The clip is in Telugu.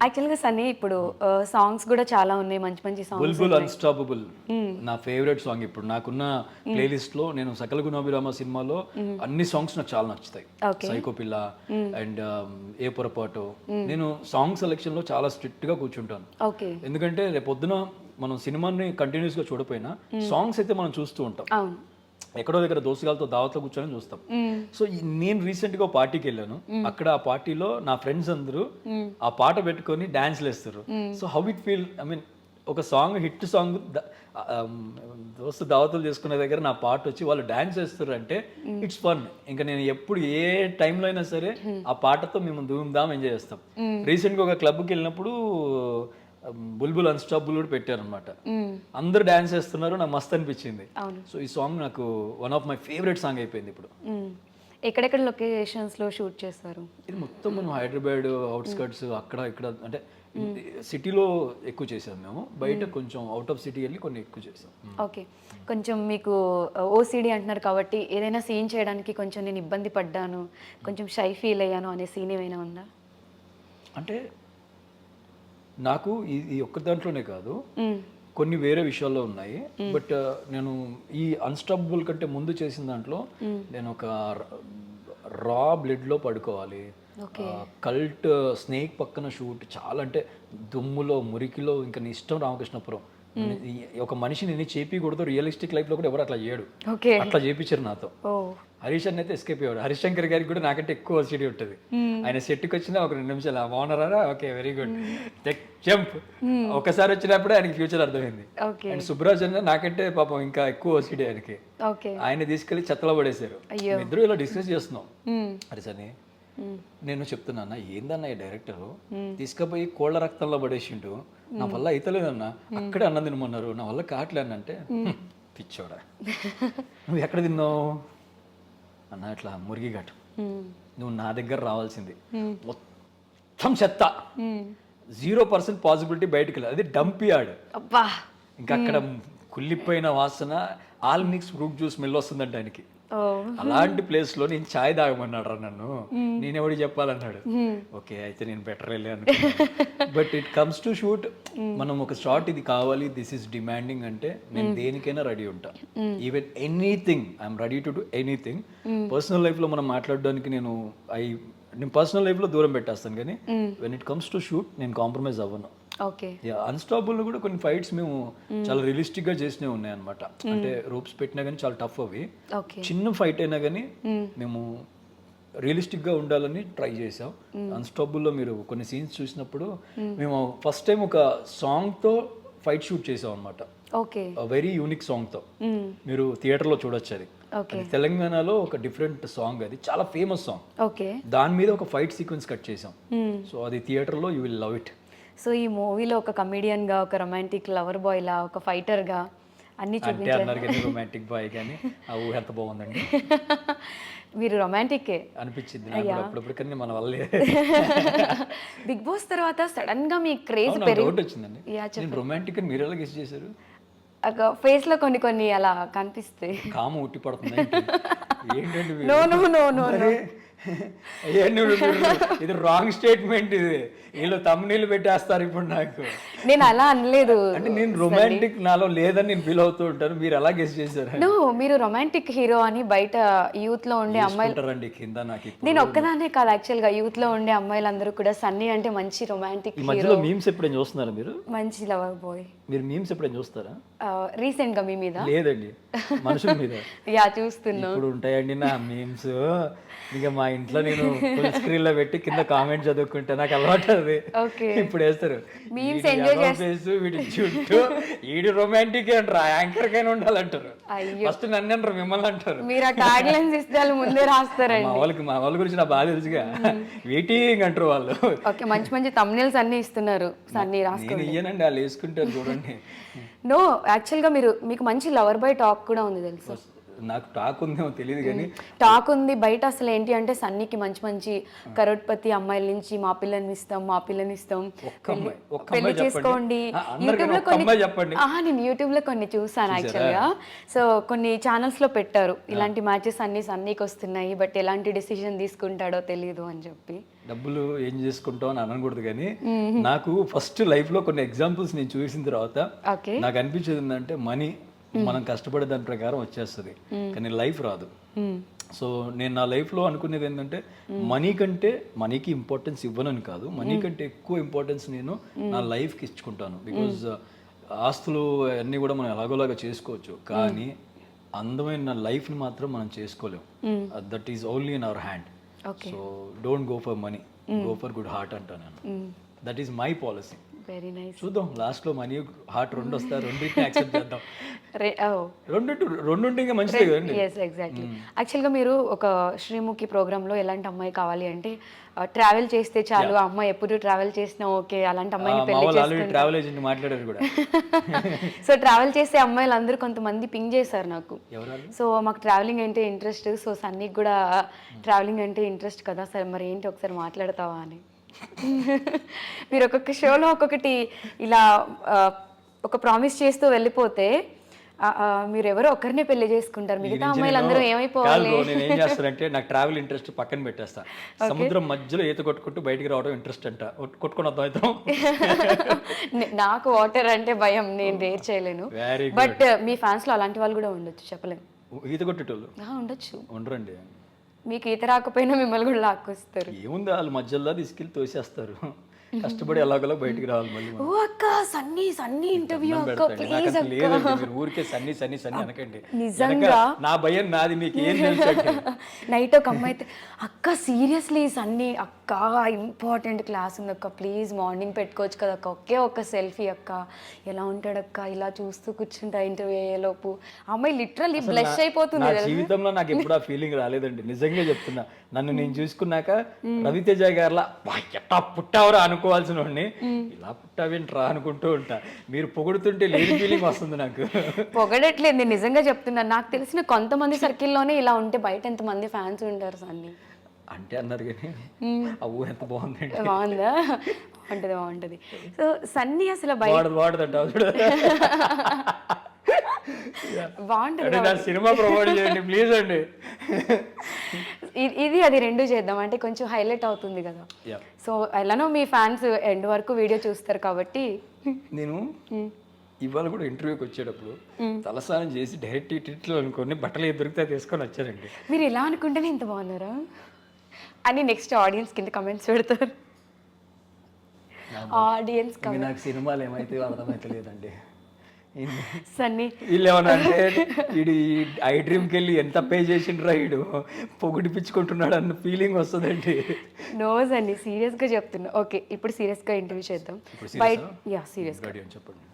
యాక్చువల్గా సన్నీ ఇప్పుడు సాంగ్స్ కూడా చాలా ఉన్నాయి, మంచి మంచి సాంగ్స్. బుల్బుల్ అన్స్టాపబుల్ నా ఫేవరెట్ సాంగ్. ఇప్పుడు నాకున్న ప్లేలిస్ట్ లో నేను సకల గుణాభిరామ సినిమాలో అన్ని సాంగ్స్ నాకు చాలా నచ్చుతాయి. సైకో పిల్ల అండ్ ఏ పొరపాటు. నేను సాంగ్ సెలెక్షన్ లో చాలా స్ట్రిక్ట్ గా కూర్చుంటాను. ఓకే. ఎందుకంటే రేపు పొద్దున మనం సినిమాని కంటిన్యూస్ గా చూడపోయినా సాంగ్స్ అయితే మనం చూస్తూ ఉంటాం. అవును. ఎక్కడో దగ్గర దోస్తుగాలతో దావత్లో కూర్చొని చూస్తాం. సో నేను రీసెంట్ గా పార్టీకి వెళ్ళాను. అక్కడ ఆ పార్టీలో నా ఫ్రెండ్స్ అందరూ ఆ పాట పెట్టుకొని డాన్స్లు వేస్తారు. So how it feel, I mean ఒక సాంగ్ హిట్ సాంగ్ దోస్తు దావతులు చేసుకునే దగ్గర నా పాట వచ్చి వాళ్ళు డాన్స్ వేస్తారు అంటే ఇట్స్ ఫన్. ఇంకా నేను ఎప్పుడు ఏ టైంలో అయినా సరే ఆ పాటతో మేము ధూమ్ ఎంజాయ్ చేస్తాం. రీసెంట్ గా ఒక క్లబ్కి వెళ్ళినప్పుడు బుల్బుల్ అన్స్టాపబుల్ కూడా పెట్టారనమాట. అందరు డాన్స్ చేస్తున్నారు, నాకు మస్త్ అనిపించింది. సో ఈ సాంగ్ నాకు one of my favourite song అయిపోయింది ఇప్పుడు. ఎక్కడెక్కడ లొకేషన్స్ లో షూట్ చేస్తారు? ఇది మొత్తం మనం హైదరాబాద్ అవుట్స్కర్ట్స్ అక్కడ ఇక్కడ అంటే సిటీలో ఎక్కువ చేసాం మేము, బయట కొంచెం అవుట్ ఆఫ్ సిటీ వెళ్ళి కొన్ని ఎక్కువ చేసాం. ఓకే. కొంచెం మీకు ఓసిడి అంటున్నారు కాబట్టి ఏదైనా సీన్ చేయడానికి కొంచెం నేను ఇబ్బంది పడ్డాను, కొంచెం షై ఫీల్ అయ్యాను అనే సీన్ ఏమైనా ఉందా? అంటే నాకు ఈ ఒక్క దాంట్లోనే కాదు, కొన్ని వేరే విషయాల్లో ఉన్నాయి. బట్ నేను ఈ అన్స్టాపబుల్ కంటే ముందు చేసిన దాంట్లో నేను ఒక రా బ్లడ్ లో పడుకోవాలి, కల్ట్ స్నేక్ పక్కన షూట్, చాలా అంటే దుమ్ములో మురికిలో, ఇంకా నీ ఇష్టం రామకృష్ణపురం. ఒక మనిషిని ఎన్ని చేపించకూడదు, రియలిస్టిక్ లైఫ్ లో కూడా ఎవరు అట్లా చేయడు, అట్లా చేపించారు నాతో. హరీష్ అన్న అయితే ఎస్కేప్ అయ్యాడు. హరీష్ శంకర్ గారికి కూడా నాకంటే ఎక్కువ సిటీ ఉంటుంది. ఆయన సెట్కి వచ్చినా ఒక 2 నిమిషాలు బాగున్నారా, ఓకే వెరీ గుడ్, జంప్. ఒకసారి వచ్చినప్పుడు ఆయనకి ఫ్యూచర్ అర్థమైంది. అండ్ సుబ్రాజ్ అన్న నాకంటే పాపం ఇంకా ఎక్కువ సిటీ ఆయనకి. ఆయన తీసుకెళ్లి చెత్తలో పడేశారు. ఇద్దరు ఇలా డిస్కస్ చేస్తున్నాం. హరీష్ అని నేను చెప్తున్నా, ఏందన్నా ఈ డైరెక్టర్ తీసుకుపోయి కోళ్ల రక్తంలో పడేసిండు, నా వల్ల అయితలేదన్నా, అక్కడే అన్నం తినమన్నారు, నా వల్ల కావట్లే అంటే, పిచ్చోడా నువ్వు ఎక్కడ తిన్నావు అన్న, ఇట్లా మురిగిఘాట్, నువ్వు నా దగ్గర రావాల్సింది, మొత్తం చెత్త, 0% పాసిబిలిటీ బయటకు వెళ్ళాలి, అది డంప్ యార్డ్. ఇంకా అక్కడ కుళ్ళిపోయిన వాసన, all mix fruit juice smell వస్తుందంట ఆయనకి. అలాంటి ప్లేస్ లో నేను ఛాయ్ తాగమన్నాడు రా నన్ను, నేనెవడి చెప్పాలన్నాడు. ఓకే అయితే నేను బెటర్ వెళ్ళే అనుకున్నాను. But it comes to shoot, మనం ఒక షాట్ ఇది కావాలి, దిస్ ఇస్ డిమాండింగ్ అంటే నేను దేనికైనా రెడీ ఉంటా. Even anything I'm ready to do anything. Personal life లో మనం మాట్లాడడానికి నేను పర్సనల్ లైఫ్ లో దూరం పెట్టేస్తాను, కానీ when it comes to shoot నేను కాంప్రమైజ్ అవ్వను. అన్స్టాపబుల్ కూడా కొన్ని ఫైట్స్ మేము చాలా రియలిస్టిక్ గా చేసినవి ఉన్నాయి అనమాట. అంటే రూప్స్ పెట్టినా కానీ చాలా టఫ్ అవి, చిన్న ఫైట్ అయినా కానీ మేము రియలిస్టిక్ గా ఉండాలని ట్రై చేసాం. అన్స్టాపబుల్ లో మీరు కొన్ని సీన్స్ చూసినప్పుడు మేము ఫస్ట్ టైం ఒక సాంగ్ తో ఫైట్ షూట్ చేసాం అనమాట. వెరీ యూనిక్ సాంగ్ తో మీరు థియేటర్ లో చూడొచ్చు. అది తెలంగాణలో ఒక డిఫరెంట్ సాంగ్, అది చాలా ఫేమస్ సాంగ్. దాని మీద ఒక ఫైట్ సీక్వెన్స్ కట్ చేసాం. సో అది థియేటర్ లో you will love it. So ఈ మూవీలో ఒక కమెడియన్ గా, ఒక రొమాంటిక్ లవర్ బాయ్ లా, ఒక ఫైటర్ గా అన్ని చూపించారు. రొమాంటిక్ బాయ్ కానీ ఆ ఊహ ఎంత బాగుందండి. మీరు రొమాంటిక్ అనిపించింది అప్పుడప్పుడు, కానీ మన వల్లే. బిగ్ బాస్ తర్వాత సడన్ గా మీ క్రేజ్ వచ్చిందండి. రొమాంటిక్ అని మీరు ఎలా గెస్ చేశారు? ఫేస్ లో కొన్ని కొన్ని అలా కనిపిస్తాయి. కాము ఉట్టి పడుతుంది ఏంటంటే, ఇది రాంగ్ స్టేట్మెంట్, ఇది వీళ్ళు తమ్ముళ్ళు పెట్టేస్తారు ఇప్పుడు నాకు. నేను అలా అనలేదు, అంటే నేను రొమాంటిక్ నాలో లేదని నేను ఫీల్ అవుతూ ఉంటాను. మీరు అలా గెస్ చేశారు? మీరు రొమాంటిక్ హీరో అని బయట యూత్ లో ఉండే అమ్మాయిలు కింద నాకు. నేను ఒక్కదానే కాదు, యాక్చువల్ గా యూత్ లో ఉండే అమ్మాయిలందరూ కూడా సన్నీ అంటే మంచి రొమాంటిక్ హీరో. మీమ్స్ ఎప్పుడైనా చూస్తున్నారా మీరు? మంచి లవర్ బాయ్. మీరు మీమ్స్ ఎప్పుడైనా చూస్తారా? రీసెంట్ గా మీ మీద? లేదండి, మనుషుల మీద. చూస్తున్నా. ఇప్పుడు ఉంటాయండి నా మీమ్స్. ఇక మా ఇంట్లో నేను ఫుల్ స్క్రీన్ లో పెట్టి కింద కామెంట్ చదువుకుంటే నాకు అలవాటు అది. ఇప్పుడు వేస్తారు వీడి చుట్టూ ఈడి రొమాంటిక్ అంటారు, యాంకర్ కైనా ఉండాలంటారు. ఫస్ట్ నన్ను అంటారు, మిమ్మల్ని అంటారు. మీరు ఆ ట్యాగ్ లైన్స్ ఇస్తే ముందే రాస్తారండి. మా వాళ్ళ గురించి నా బాగా తెలుసుగా, వెయిటింగ్ అంటారు వాళ్ళు. ఓకే, మంచి మంచి థంబ్నెయిల్స్ అన్ని ఇస్తున్నారు. అన్ని రాసుకోండి. ఇయ్యనండి, వాళ్ళు వేసుకుంటారు చూడండి. నో, యాక్చువల్ గా మీకు మంచి లవర్ బాయ్ టాక్ కూడా ఉంది తెలుసు. నాకు టాక్ ఉందేమో తెలియదు, కానీ టాక్ ఉంది బయట. అసలు ఏంటి అంటే సన్నీకి మంచి మంచి కరోడ్పతి అమ్మాయిల నుంచి మా పిల్లని ఇస్తాం పెళ్లి చేసుకోండి. యూట్యూబ్ లో నేను యూట్యూబ్ లో కొన్ని చూసాను యాక్చువల్ గా. సో కొన్ని ఛానల్స్ లో పెట్టారు, ఇలాంటి మ్యాచెస్ అన్ని సన్నీకి వస్తున్నాయి, బట్ ఎలాంటి డెసిషన్ తీసుకుంటాడో తెలియదు అని చెప్పి. డబ్బులు ఏం చేసుకుంటాం అని అనకూడదు కానీ నాకు ఫస్ట్ లైఫ్లో కొన్ని ఎగ్జాంపుల్స్ నేను చూసిన తర్వాత ఓకే నాకు అనిపించేది ఏంటంటే మనీ మనం కష్టపడే దాని ప్రకారం వచ్చేస్తుంది కానీ లైఫ్ రాదు. సో నేను నా లైఫ్లో అనుకునేది ఏంటంటే మనీకి ఇంపార్టెన్స్ ఇవ్వనని కాదు, మనీ కంటే ఎక్కువ ఇంపార్టెన్స్ నేను నా లైఫ్కి ఇచ్చుకుంటాను. బికాజ్ ఆస్తులు అన్నీ కూడా మనం ఎలాగోలాగా చేసుకోవచ్చు, కానీ అందమైన లైఫ్ని మాత్రం మనం చేసుకోలేం. That is only in our hand. So don't go for money, go for good heart అంటాను నేను. That is my policy. Very nice. చూద్దాం లాస్ట్లో మనీ హార్ట్ రెండు వస్తారు, రెండింటిని యాక్సెప్ట్ చేద్దాం. రెండు ఉంటే ఇంకా మంచిదే కదండి. Yes exactly. యాక్చువల్గా మీరు ఒక శ్రీముఖి ప్రోగ్రాంలో ఎలాంటి అమ్మాయి కావాలి అంటే ట్రావెల్ చేస్తే చాలు, ఆ అమ్మాయి ఎప్పుడు ట్రావెల్ చేసినా ఓకే, అలాంటి అమ్మాయిని పెళ్లి చేసుకుంటే. ట్రావెల్ ఏజెంట్ మాట్లాడారు కూడా. సో ట్రావెల్ చేసే అమ్మాయిలు అందరూ కొంతమంది పింగ్ చేశారు నాకు. ఎవరు? సో మాకు ట్రావెలింగ్ అంటే ఇంట్రెస్ట్, సో సన్నీకి కూడా ట్రావెలింగ్ అంటే ఇంట్రెస్ట్ కదా సార్, మరి ఏంటి ఒకసారి మాట్లాడతావా అని. మీరు ఒక్కొక్క షోలో ఒక్కొక్కటి ఇలా ఒక ప్రామిస్ చేస్తూ వెళ్ళిపోతే మీరు ఎవరో ఒకరినే పెళ్లి చేసుకుంటారు, మిగతా అమ్మాయిలు అందరూ ఏమైపోవాలి. నేను ఏం చేస్తానంటే నాకు ట్రావెల్ ఇంట్రెస్ట్ పక్కన పెట్టేస్తా, సముద్రం మధ్యలో ఈత కొట్టుకుంటూ బయటికి రావడం ఇంట్రెస్ట్ అంట, కొట్టుకుని వద్దాం. నాకు వాటర్ అంటే భయం, నేను రేర్ చేయలేను. బట్ మీ ఫ్యాన్స్ లో అలాంటి వాళ్ళు కూడా ఉండొచ్చు, చెప్పలేము. ఈత కొట్టేటోళ్ళు ఉండొచ్చు, ఉండరండి. మీకు ఈత రాకపోయినా మిమ్మల్ని కూడా లాక్కొస్తారు. ఏముంది, వాళ్ళు మధ్యలో తీసుకెళ్ళి తోసేస్తారు, కష్టపడి ఎలాగోలా బయటికి రావాలి మళ్ళీ. ఓ అక్క సన్నీ ఇంటర్వ్యూ అక్క ప్లీజ్ అక్క. లేదండి, మీరు ఊరికే సన్నీ అనకండి. నిజంగా నా భయం నాది, మీకు ఏం తెలుసు. నైట్ ఒక అమ్మాయి అయితే అక్క సీరియస్లీ సన్నీ అక్క ఇంపార్టెంట్ క్లాస్ ఉంది అక్క, ప్లీజ్ మార్నింగ్ పెట్టుకోవచ్చు కదా అక్క, ఒకే ఒక సెల్ఫీ అక్క, ఎలా ఉంటాడక్క ఇలా చూస్తూ కూర్చుంటా ఇంటర్వ్యూ అయ్యేలోపు. అమ్మాయి లిటరల్లీ బ్లష్ అయిపోతుంది. నా జీవితంలో నాకు ఎప్పుడు ఆ ఫీలింగ్ రాలేదండి, నిజంగా చెప్తున్నా. నన్ను నేను చూసుకున్నాక రవితేజ గారిలా ఎట్టా పుట్టావరా అనుకోవాల్సిన వాడిని, ఇలా పుట్టావేంట్రా అనుకుంటూ ఉంటా. మీరు పొగుడుతుంటే లేని ఫీలింగ్ వస్తుంది నాకు. పొగడట్లేదు, నిజంగా చెప్తున్నా. నాకు తెలిసిన కొంతమంది సర్కిల్లోనే ఇలా ఉంటే బయట ఎంతమంది ఫ్యాన్స్ ఉంటారు సన్నీ అంటే అన్నారు కానీ ఆ ఊహ ఎంత బాగుందండి. బాగుందా? బాగుంటది. సో సన్నీ అసలు బాగుంటుందంట బాగుంటుంది. సినిమా ప్రమోట్ చేయండి ప్లీజ్ అండి. ఇది అది రెండు చేద్దాం అంటే కొంచెం హైలైట్ అవుతుంది కదా. సో ఎలానో మీ ఫ్యాన్స్ ఎండ్ వరకు వీడియో చూస్తారు కాబట్టి. నేను ఇవాళ కూడా ఇంటర్వ్యూకి వచ్చేటప్పుడు తలస్నానం చేసి డైరెక్ట్ టిట్లో అనుకోని బట్టలు ఏది దొరికితే తీసుకొని వచ్చారండి. మీరు ఇలా అనుకుంటేనే ఇంత బాగున్నారా అని నెక్స్ట్ ఆడియన్స్ కింద కమెంట్స్ పెడతారు. ఆడియన్స్ నాకు సినిమాలు ఏమైతే అర్థమైతే లేదండి. సన్నీ వీళ్ళు ఏమన్నా అంటే వీడు ఐ డ్రీమ్కి వెళ్ళి ఎంత పే చేసిండ్రా వీడు పొగిడిపించుకుంటున్నాడు అన్న ఫీలింగ్ వస్తుందండి. నో సన్నీ సీరియస్గా చెప్తున్నా. ఓకే ఇప్పుడు సీరియస్గా ఇంటర్వ్యూ చేద్దాం. బయట సీరియస్గా చెప్పండి.